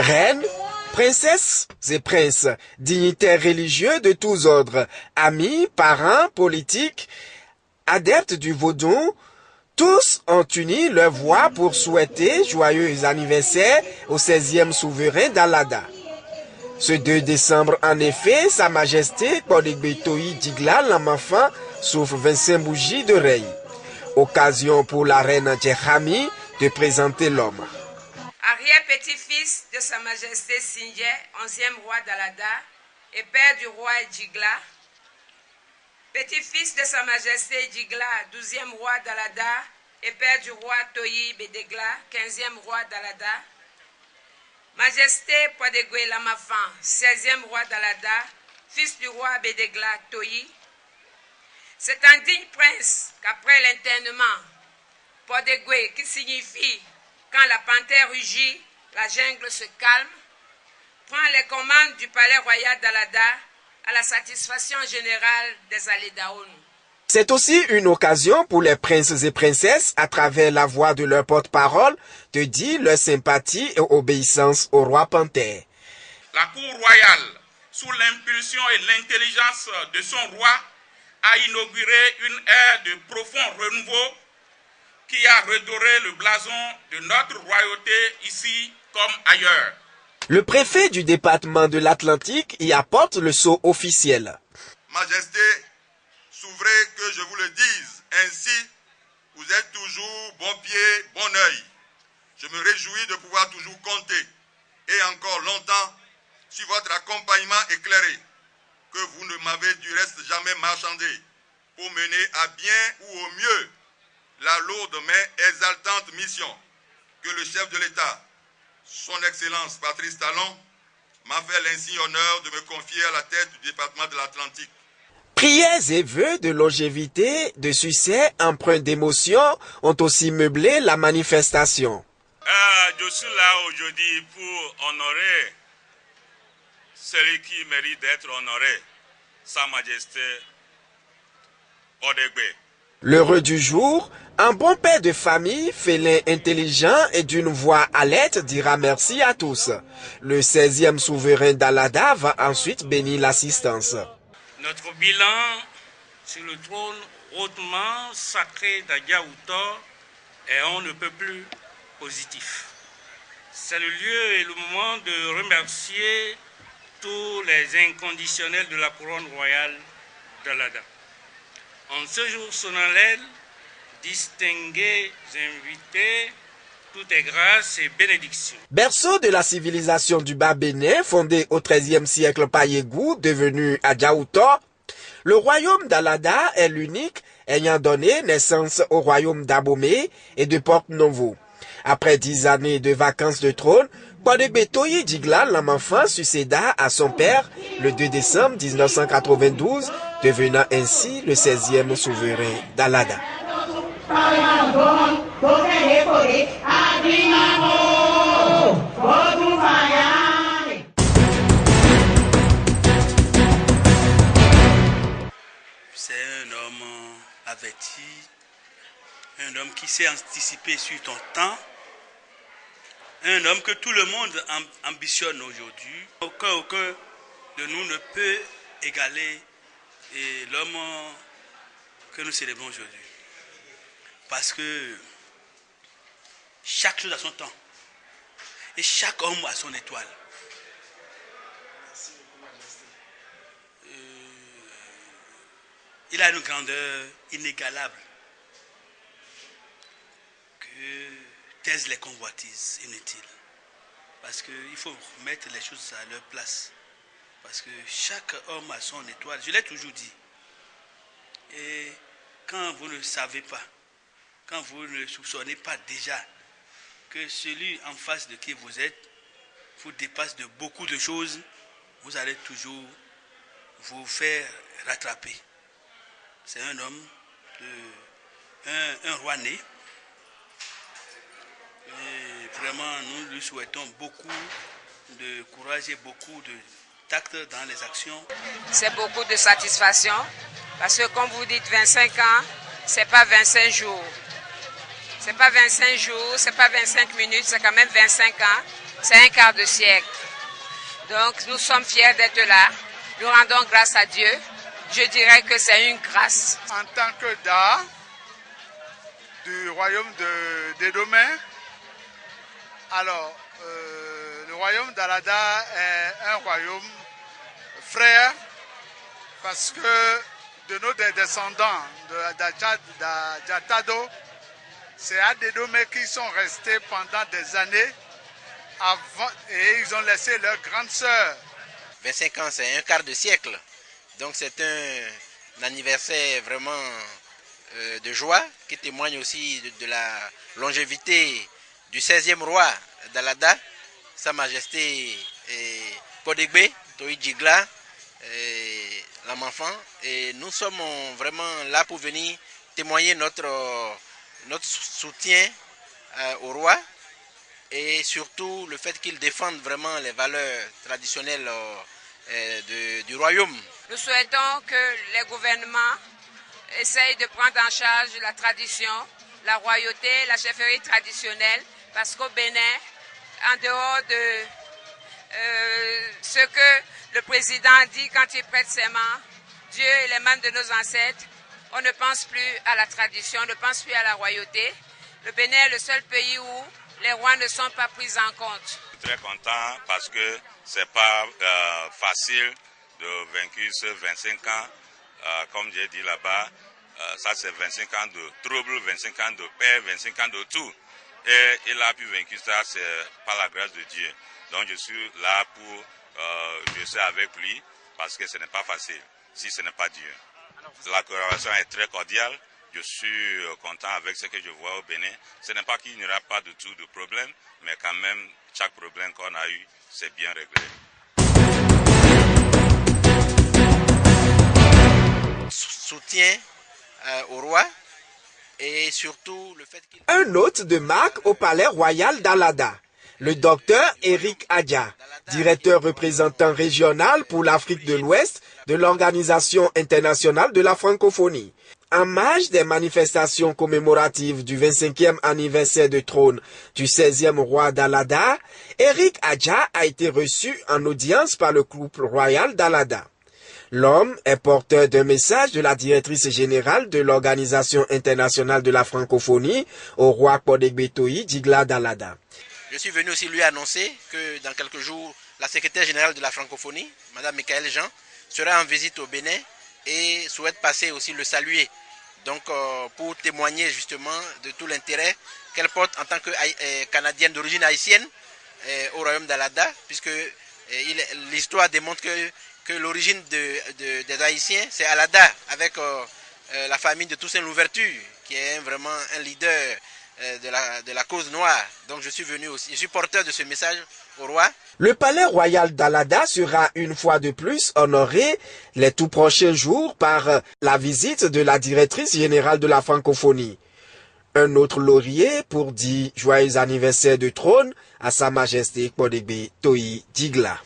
Reines, princesses et princes, dignitaires religieux de tous ordres, amis, parents, politiques, adeptes du vaudou, tous ont uni leur voix pour souhaiter joyeux anniversaire au 16e souverain d'Alada. Ce 2 décembre, en effet, Sa Majesté Podegbe Toyi Digla Lamafan souffle 25 bougies de rei. Occasion pour la reine Djehami de présenter l'homme. Arrière-petit-fils de Sa Majesté Sindje, 11e roi d'Alada et père du roi Djigla. Petit-fils de Sa Majesté Djigla, 12e roi d'Alada et père du roi Toyi Bedegla, 15e roi d'Alada. Majesté Podegbe Lamafan, 16e roi d'Alada, fils du roi Bedegla Toyi. C'est un digne prince qu'après l'internement, Podegbe, qui signifie quand la panthère rugit, la jungle se calme, prend les commandes du palais royal d'Alada à la satisfaction générale des Aledaonu. C'est aussi une occasion pour les princes et princesses, à travers la voix de leur porte-parole, de dire leur sympathie et obéissance au roi panthère. La cour royale, sous l'impulsion et l'intelligence de son roi, a inauguré une ère de profond renouveau qui a redoré le blason de notre royauté ici comme ailleurs. Le préfet du département de l'Atlantique y apporte le sceau officiel. Majesté, souverain, que je vous le dise, ainsi, vous êtes toujours bon pied, bon œil. Je me réjouis de pouvoir toujours compter, et encore longtemps, sur votre accompagnement éclairé, que vous ne m'avez du reste jamais marchandé, pour mener à bien ou au mieux la lourde mais exaltante mission que le chef de l'État, son Excellence Patrice Talon, m'a fait l'insigne honneur de me confier à la tête du département de l'Atlantique. Prières et vœux de longévité, de succès, empreints d'émotion ont aussi meublé la manifestation. Je suis là aujourd'hui pour honorer celui qui mérite d'être honoré, Sa Majesté Podegbe. L'heureux du jour, un bon père de famille, félin intelligent et d'une voix alerte dira merci à tous. Le 16e souverain d'Alada va ensuite bénir l'assistance. Notre bilan sur le trône hautement sacré d'Adjaoutor est on ne peut plus positif. C'est le lieu et le moment de remercier tous les inconditionnels de la couronne royale d'Alada. En ce jour solennel, distingués invités, tout est grâce et bénédiction. Berceau de la civilisation du Bas-Bénin, fondé au XIIIe siècle par Yégou, devenu Adjaoutor, le royaume d'Alada est l'unique ayant donné naissance au royaume d'Abomey et de Porte-Novo. Après 10 années de vacances de trône, Podegbe Toyi Digla Lamafan succéda à son père le 2 décembre 1992, devenant ainsi le 16e souverain d'Alada. C'est un homme averti, un homme qui sait anticiper sur ton temps, un homme que tout le monde ambitionne aujourd'hui. Aucun de nous ne peut égaler l'homme que nous célébrons aujourd'hui. Parce que chaque chose a son temps. Et chaque homme a son étoile. Il a une grandeur inégalable que taisent les convoitises inutiles. Parce qu'il faut mettre les choses à leur place. Parce que chaque homme a son étoile. Je l'ai toujours dit. Et quand vous ne savez pas, quand vous ne soupçonnez pas déjà que celui en face de qui vous êtes vous dépasse de beaucoup de choses, vous allez toujours vous faire rattraper. C'est un homme, un roi né. Et vraiment, nous lui souhaitons beaucoup de courage et beaucoup de tact dans les actions. C'est beaucoup de satisfaction parce que comme vous dites 25 ans, c'est pas 25 jours. C'est pas 25 jours, c'est pas 25 minutes, c'est quand même 25 ans. C'est un quart de siècle. Donc nous sommes fiers d'être là. Nous rendons grâce à Dieu. Je dirais que c'est une grâce. En tant que Da du royaume des Domaines, alors le royaume d'Alada est un royaume frère parce que de nos descendants d'Ajatado, c'est à des Domaines qui sont restés pendant des années avant, et ils ont laissé leur grande sœur. 25 ans, c'est un quart de siècle. Donc c'est un anniversaire vraiment de joie qui témoigne aussi de la longévité du 16e roi d'Alada, Sa Majesté Podegbe Toyi Djigla, l'enfant. Et nous sommes vraiment là pour venir témoigner notre soutien au roi et surtout le fait qu'il défende vraiment les valeurs traditionnelles du royaume. Nous souhaitons que les gouvernements essayent de prendre en charge la tradition, la royauté, la chefferie traditionnelle, parce qu'au Bénin, en dehors de ce que le président dit quand il prête serment, Dieu et les membres de nos ancêtres, on ne pense plus à la tradition, on ne pense plus à la royauté. Le Bénin est le seul pays où les rois ne sont pas pris en compte. Je suis très content parce que ce n'est pas facile de vaincre ce 25 ans. Comme j'ai dit là-bas, ça c'est 25 ans de trouble, 25 ans de paix, 25 ans de tout. Et il a pu vaincre ça, c'est par la grâce de Dieu. Donc je suis là pour, je suis avec lui parce que ce n'est pas facile si ce n'est pas Dieu. La collaboration est très cordiale. Je suis content avec ce que je vois au Bénin. Ce n'est pas qu'il n'y aura pas de tout de problème, mais quand même, chaque problème qu'on a eu, c'est bien réglé. Soutien au roi et surtout le fait qu'il... Un hôte de marque au palais royal d'Alada, le docteur Eric Adja, directeur représentant régional pour l'Afrique de l'Ouest de l'Organisation internationale de la francophonie. En marge des manifestations commémoratives du 25e anniversaire de trône du 16e roi d'Alada, Eric Adja a été reçu en audience par le couple royal d'Alada. L'homme est porteur d'un message de la directrice générale de l'Organisation internationale de la francophonie au roi Podegbe Toyi Djigla d'Alada. Je suis venu aussi lui annoncer que dans quelques jours, la secrétaire générale de la francophonie, Mme Michaëlle Jean, sera en visite au Bénin et souhaite passer aussi le saluer. Donc pour témoigner justement de tout l'intérêt qu'elle porte en tant que Canadienne d'origine haïtienne au royaume d'Alada, puisque l'histoire démontre que l'origine des Haïtiens, c'est Alada, avec la famille de Toussaint Louverture, qui est vraiment un leader de la cause noire. Donc je suis venu aussi, je suis porteur de ce message au roi. Le palais royal d'Alada sera une fois de plus honoré les tout prochains jours par la visite de la directrice générale de la francophonie. Un autre laurier pour dire joyeux anniversaire de trône à Sa Majesté Podegbe Toyi Djigla.